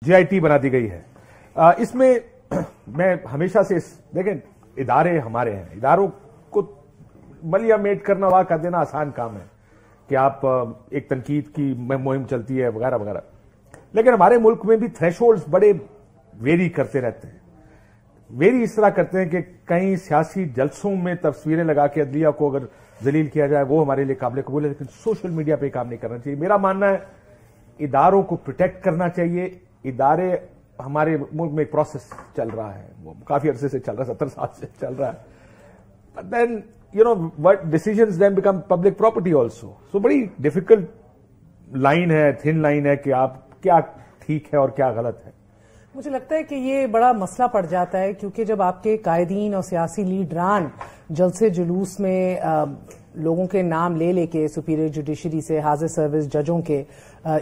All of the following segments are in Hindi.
जीआईटी बना दी गई है। इसमें मैं हमेशा से देखें, इदारे हमारे हैं, इदारों को मलिया मेट करना, वाह कर देना आसान काम है कि आप एक तनकीद की मुहिम चलती है वगैरह वगैरह, लेकिन हमारे मुल्क में भी थ्रेशोल्ड्स बड़े वेरी करते रहते हैं। वेरी इस तरह करते हैं कि कई सियासी जलसों में तस्वीरें लगा के अदलिया को अगर जलील किया जाए वो हमारे लिए काबिल कबूल है, लेकिन सोशल मीडिया पे काम नहीं करना चाहिए। मेरा मानना है इदारों को प्रोटेक्ट करना चाहिए। इदारे, हमारे मुल्क में एक प्रोसेस चल रहा है, वो काफी अरसे से चल रहा है, 70 साल से चल रहा है, but then what decisions then become public property also. So बड़ी डिफिकल्ट लाइन है, थिन लाइन है कि आप क्या ठीक है और क्या गलत है। मुझे लगता है कि ये बड़ा मसला पड़ जाता है क्योंकि जब आपके कायदीन और सियासी लीडरान जलसे जुलूस में लोगों के नाम ले लेके सुपीरियर जुडिशरी से हाजिर सर्विस जजों के,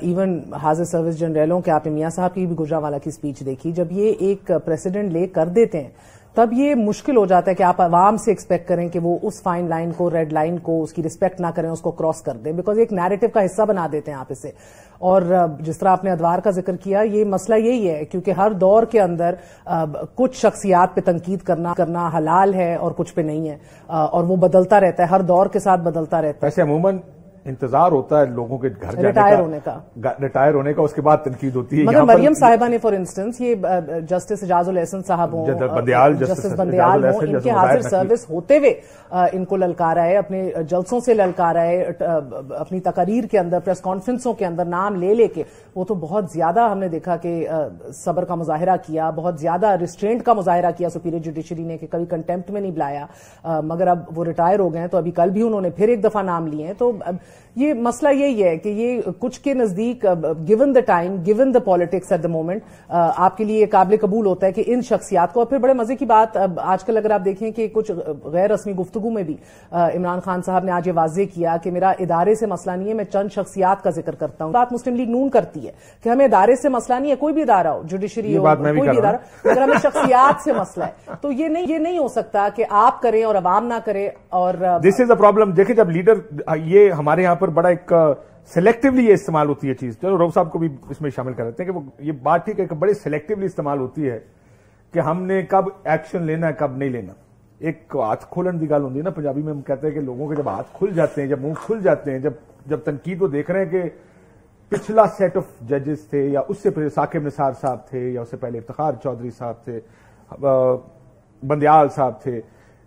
इवन हाजिर सर्विस जनरलों के, आपने मियां साहब की भी गुजरावाला की स्पीच देखी, जब ये एक प्रेसिडेंट ले कर देते हैं तब ये मुश्किल हो जाता है कि आप आवाम से एक्सपेक्ट करें कि वो उस फाइन लाइन को, रेड लाइन को, उसकी रिस्पेक्ट ना करें, उसको क्रॉस कर दें, बिकॉज एक नैरेटिव का हिस्सा बना देते हैं आप इसे। और जिस तरह आपने अदवार का जिक्र किया, ये मसला यही है क्योंकि हर दौर के अंदर कुछ शख्सियात पे तनकीद करना हलाल है और कुछ पे नहीं है, और वो बदलता रहता है, हर दौर के साथ बदलता रहता है। वैसे अमूमन इंतजार होता है लोगों के घर रिटायर होने का, उसके बाद तनकीद होती है। मगर मरियम साहिबा ने फॉर इंस्टेंस, ये जस्टिस एजाजुल एहसन साहब हो, जस्टिस बंदियाल हो, इनके हाजिर सर्विस होते हुए इनको ललकारा है, अपने जलसों से ललकारा है, अपनी तकारीर के अंदर, प्रेस कॉन्फ्रेंसों के अंदर नाम ले लेके वो तो बहुत ज्यादा हमने देखा कि सब्र का मुजाहिरा किया, बहुत ज्यादा रिस्ट्रेंट का मुजाहिरा किया सुपीरियर जुडिशरी ने कि कभी कंटेम्प्ट में नहीं बुलाया, मगर अब वो रिटायर हो गए हैं तो अभी कल भी उन्होंने फिर एक दफा नाम लिए हैं। तो ये मसला यही है कि ये कुछ के नजदीक, given the time, given the politics at the moment, आपके लिए काबिल कबूल होता है कि इन शख्सियात को। और फिर बड़े मजे की बात, आजकल अगर आप देखें कि कुछ गैर रस्मी गुफ्तगू में भी इमरान खान साहब ने आज ये वाजे किया कि मेरा इदारे से मसला नहीं है, मैं चंद शख्सियात का जिक्र करता हूं। बात मुस्लिम लीग नून करती है कि हमें इदारे से मसला नहीं है, कोई भी इदारा हो, जुडिशरी हो, कोई भी इदारा, अगर हमें शख्सियात से मसला है तो ये नहीं हो सकता कि आप करें और अवाम ना करे। और दिस इज द प्रॉब्लम। देखिए, जब लीडर, ये हमारे यहां पर बड़ा एक सिलेक्टिवली ये इस्तेमाल होती है चीज, चलो रऊफ साहब को भी इसमें शामिल कर देते हैं कि वो ये बात ठीक है कि बड़े सिलेक्टिवली इस्तेमाल होती है कि हमने कब एक्शन लेना है, कब नहीं लेना। एक हाथ खोलन की गल होती है ना, पंजाबी में हम कहते हैं कि लोगों के जब हाथ खुल जाते हैं, जब मुंह खुल जाते हैं, जब तनकीद वो देख रहे हैं कि पिछला सेट ऑफ जजेस थे, या उससे पहले साकिब निसार साहब थे, या उससे पहले इफ्तिखार चौधरी साहब थे, बंदियाल साहब थे,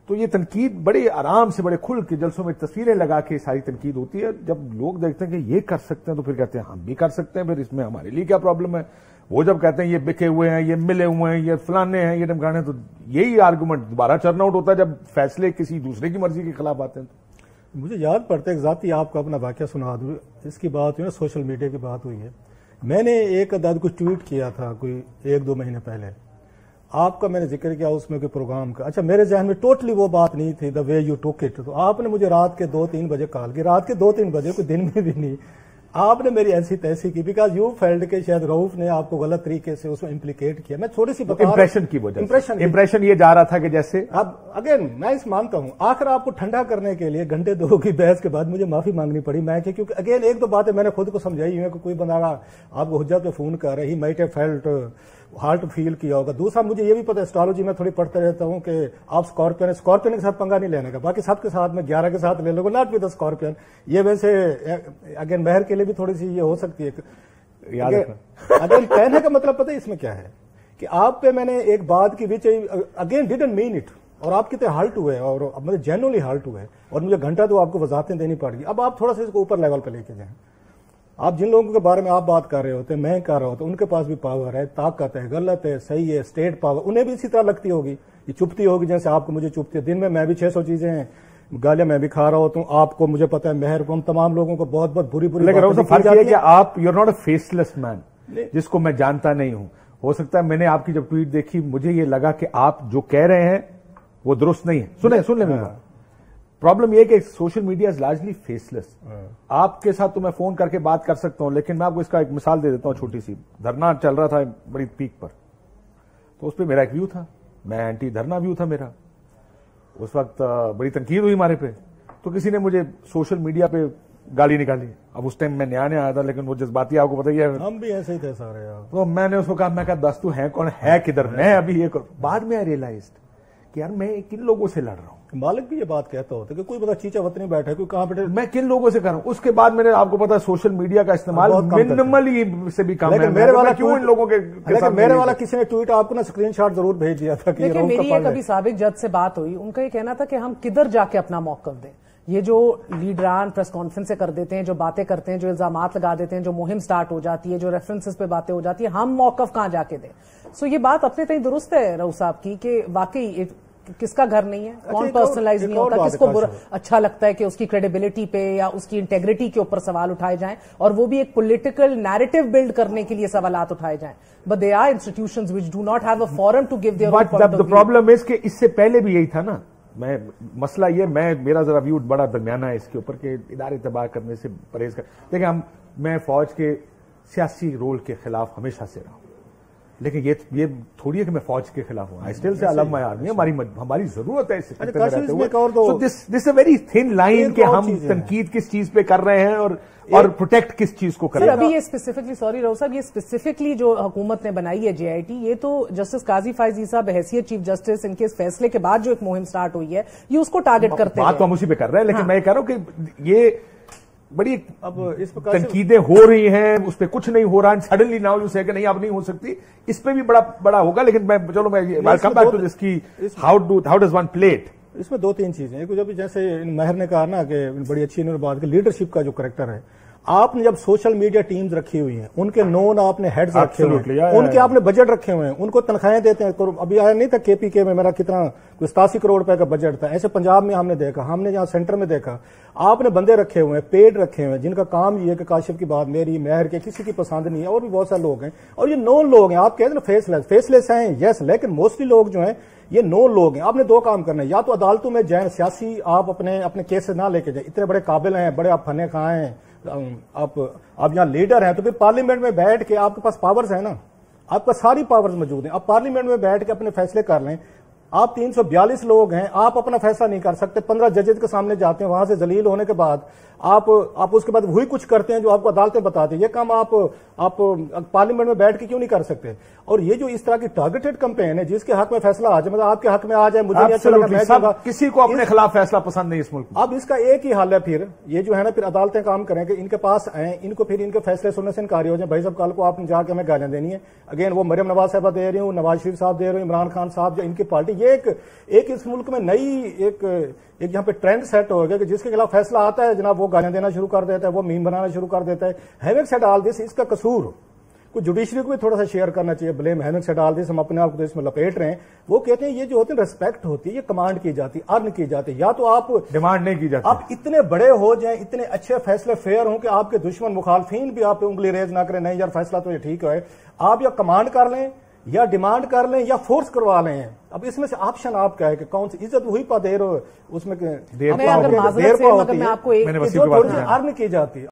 तो ये तनकीद बड़े आराम से, बड़े खुल के जलसों में तस्वीरें लगा के सारी तनकीद होती है। जब लोग देखते हैं कि ये कर सकते हैं तो फिर कहते हैं हम भी कर सकते हैं, फिर इसमें हमारे लिए क्या प्रॉब्लम है। वो जब कहते हैं ये बिके हुए हैं, ये मिले हुए हैं, ये फलाने हैं, ये ढमकाने, तो यही आर्गूमेंट दोबारा टर्न आउट होता है जब फैसले किसी दूसरे की मर्जी के खिलाफ आते हैं। तो मुझे याद पड़ता है, जाती आपको अपना वाकया सुना दूं, इसकी बात हुई ना, सोशल मीडिया की बात हुई है। मैंने एक अदाद को ट्वीट किया था कोई 1-2 महीने पहले, आपका मैंने जिक्र किया उसमें के प्रोग्राम का। अच्छा, मेरे जहन में टोटली वो बात नहीं थी, the way you took it. तो आपने मुझे रात के 2-3 बजे कॉल की, रात के 2-3 बजे, कोई दिन में भी नहीं, आपने मेरी ऐसी तैसी की, बिकॉज यू फेल्ड के शायद रऊफ ने आपको गलत तरीके से उसमें इम्प्लीकेट किया। मैं थोड़ी सी इंप्रेशन की वजह, इंप्रेशन ये जा रहा था कि जैसे, अब अगेन मैं इस मानता हूं, आखिर आपको ठंडा करने के लिए घंटे 2 की बहस के बाद मुझे माफी मांगनी पड़ी मैं, क्योंकि अगेन 1-2 बातें मैंने खुद को समझाई है कि कोई बंदा आपको हुज्जत पे फोन कर रही, might have felt, heart feel किया होगा। दूसरा, मुझे ये भी पता है, एस्ट्रोलॉजी में थोड़ी पढ़ते रहता हूं कि आप स्कॉर्पियन के साथ पंगा नहीं लेने का, बाकी सबके साथ में 11 के साथ ले लोगे, नॉट विद स्कॉर्पियन। ये वैसे अगेन महर के लिए भी थोड़ी सी ये हो सकती है, याद अगेन कहने का मतलब पता है इसमें क्या है कि आप पे मैंने एक बात की which again didn't mean it, और आप कितने हर्ट हुए, और मतलब जेन्युइनली हर्ट हुए, और मुझे घंटा तो आपको वजाहतें देनी पड़ेगी। अब आप थोड़ा सा इसको ऊपर लेवल पे लेके जाएं। आप जिन लोगों के बारे में आप बात कर रहे होते, मैं कर रहा होता, उनके पास भी पावर है, ताकत है, गलत है, सही है, स्टेट पावर, उन्हें भी इसी तरह लगती होगी, ये चुपती होगी जैसे आपको मुझे चुपती है। दिन में मैं भी 600 चीजें हैं, गालियां मैं भी खा रहा होता हूँ, आपको मुझे पता है, मेहर को, हम तमाम लोगों को बहुत बहुत बुरी फर्क है कि आप, you are not a faceless man, जिसको मैं जानता नहीं हूं। हो सकता है मैंने आपकी जब ट्वीट देखी, मुझे ये लगा कि आप जो कह रहे हैं वो दुरुस्त नहीं है। सुन ले प्रॉब्लम यह कि social media is largely faceless. आपके साथ तो मैं फोन करके बात कर सकता हूं, लेकिन मैं आपको इसका एक मिसाल दे देता हूं छोटी सी। धरना चल रहा था बड़ी पीक पर, तो उस पर मेरा एक व्यू था, मैं एंटी धरना व्यू था मेरा। उस वक्त बड़ी तनकीद हुई हमारे पे, तो किसी ने मुझे सोशल मीडिया पे गाली निकाली। अब उस टाइम मैं नया आया था, लेकिन वो जज्बाती आपको पता ही है, हम भी ऐसे ही थे सारे यार। तो मैंने उसको कहा, मैं कहा दस तू है कौन, है किधर, मैं अभी ये करूं। बाद में आई रियलाइज्ड कि यार मैं किन लोगों से लड़ रहा हूं। मालिक भी ये बात कहता होता है कि कोई बता चीचा वतनी बैठा है, कोई कहां बैठे, मैं किन लोगों से कर रहा हूं। उसके बाद मैंने आपको पता सोशल मीडिया का इस्तेमाल मिनिमली से भी कम है। मेरे वाला क्यों इन लोगों के मेरे वाला किसी ने ट्वीट आपको ना स्क्रीनशॉट जरूर भेज दिया था कि मेरी एक अभी साबिक जज से बात हुई, उनका ये कहना था कि हम किधर जाके अपना मौकफ दें। ये जो लीडरान प्रेस कॉन्फ्रेंस कर देते हैं, जो बातें करते हैं, जो इल्जामात लगा देते हैं, जो मुहिम स्टार्ट हो जाती है, जो रेफरेंसेस पे बातें हो जाती है, हम मौकफ कहां जाके दें। सो ये बात अपने तक दुरुस्त है रऊफ साहब की कि वाकई किसका घर नहीं है, कौन पर्सनलाइज नहीं होता, किसको बुरा अच्छा लगता है कि उसकी क्रेडिबिलिटी पे या उसकी इंटेग्रिटी के ऊपर सवाल उठाए जाएं, और वो भी एक पॉलिटिकल नैरेटिव बिल्ड करने के लिए सवालात उठाए जाएं। But they are institutions which do not have a forum to give their own point of view. The problem is कि इससे पहले भी यही था ना। मसला ये, मेरा जरा व्यू बड़ा दरमियाना है इसके ऊपर कि इदारे तबाह करने से परहेज कर। देखिए, मैं फौज के सियासी रोल के खिलाफ हमेशा से रहा हूं, लेकिन ये थोड़ी है कि मैं फौज के खिलाफ हूं। I still say I love my army, हमारी जरूरत है इससे। This a very thin line कि हम तनकीद किस चीज पे कर रहे हैं और प्रोटेक्ट किस चीज को कर रहे हैं। अभी ये स्पेसिफिकली, सॉरी रऊफ साहब, ये स्पेसिफिकली जो हुकूमत ने बनाई है JIT, ये तो जस्टिस काजी फायजी साहब हैसियत चीफ जस्टिस, इनके इस फैसले के बाद जो एक मुहिम स्टार्ट हुई है, ये उसको टारगेट करते हैं। बात तो हम उसी पे कर रहे हैं, लेकिन मैं कह रहा हूं कि ये बड़ी अब इस प्रकार तनकीदें हो रही हैं, उस पर कुछ नहीं हो रहा है। सडनली नाउ यू से कि नहीं अब नहीं हो सकती, इस पे भी बड़ा होगा। लेकिन मैं कम बैक टू दिस की how does one play it. इसमें दो तीन चीजें, एक जब जैसे महर ने कहा ना कि बड़ी अच्छी इन्होंने बात की, लीडरशिप का जो करैक्टर है, आपने जब सोशल मीडिया टीम्स रखी हुई हैं, उनके नोन आपने हेड्स रखे हुए हैं, उनके आपने बजट रखे हुए हैं, उनको तनख्वाहें देते हैं। अभी आया नहीं था KPK में मेरा कितना 87 करोड़ रुपए का बजट था, ऐसे पंजाब में हमने देखा, हमने जहां सेंटर में देखा, आपने बंदे रखे हुए हैं, पेड रखे हुए हैं, जिनका काम ये है कि काशिफ की बात मेरी, महर के, किसी की पसंद नहीं है, और भी बहुत सारे लोग हैं, और ये नोन लोग हैं। आप कहते हैं ना फेसलेस हैं, यस, लेकिन मोस्टली लोग जो हैं ये नोन लोग हैं। आपने दो काम करना है, या तो अदालतों में जाए, सियासी आप अपने केसेस ना लेके जाए, इतने बड़े काबिल हैं, बड़े आप फने खां हैं, आप यहाँ लीडर हैं, तो फिर पार्लियामेंट में बैठ के, आपके पास पावर्स है ना, आपका सारी पावर्स मौजूद हैं, आप पार्लियामेंट में बैठ के अपने फैसले कर लें। आप 342 लोग हैं, आप अपना फैसला नहीं कर सकते, 15 जजेस के सामने जाते हैं, वहां से जलील होने के बाद आप उसके बाद वही कुछ करते हैं जो आपको अदालतें बताती है। ये काम आप पार्लियामेंट में बैठ के क्यों नहीं कर सकते? और ये जो इस तरह की टारगेटेड कैंपेन है, जिसके हक में फैसला आ जाए, मतलब आपके हक में आ जाए, मुझे नहीं अच्छा लगा, किसी को अपने खिलाफ फैसला पसंद नहीं इस मुल्क में। अब इसका एक ही हल है, फिर ये जो है ना, फिर अदालतें काम करें कि इनके पास आए, इनको फिर इनके फैसले सुनने से इनकारी हो जाए। भाई साहब, कल को आपने जाके हमें गालियां देनी है, अगेन वो मरियम नवाज साहब दे रही हूँ, नवाज शरीफ साहब दे रहे हैं, इमरान खान साहब, जो इनकी पार्टी, ये एक इस मुल्क में नई एक यहाँ पे ट्रेंड सेट हो गया कि जिसके खिलाफ फैसला आता है जनाब वो गालियां देना शुरू कर देता है, वो मीम बनाना शुरू कर देता है। हैविंग सेड ऑल दिस, इसका कसूर कुछ जुडिशरी को भी थोड़ा सा शेयर करना चाहिए। Blame having said all this, हम अपने आप को इसमें लपेट रहे हैं। वो कहते हैं ये जो होती है रिस्पेक्ट होती है, ये कमांड की जाती है, अर्न की जाती है, या तो आप डिमांड नहीं की जाती। आप इतने बड़े हो जाएं, इतने अच्छे फैसले फेयर हों कि आपके दुश्मन मुखालफीन भी आप पे उंगली रेज ना करें, नहीं यार फैसला तो ये ठीक है। आप या कमांड कर लें, या डिमांड कर लें, या फोर्स करवा लें। अब इसमें से ऑप्शन आपका है कि कौन सी इज्जत हुई पा देर उसमें देर अगर मैं आपको जो अर्न की जाती है।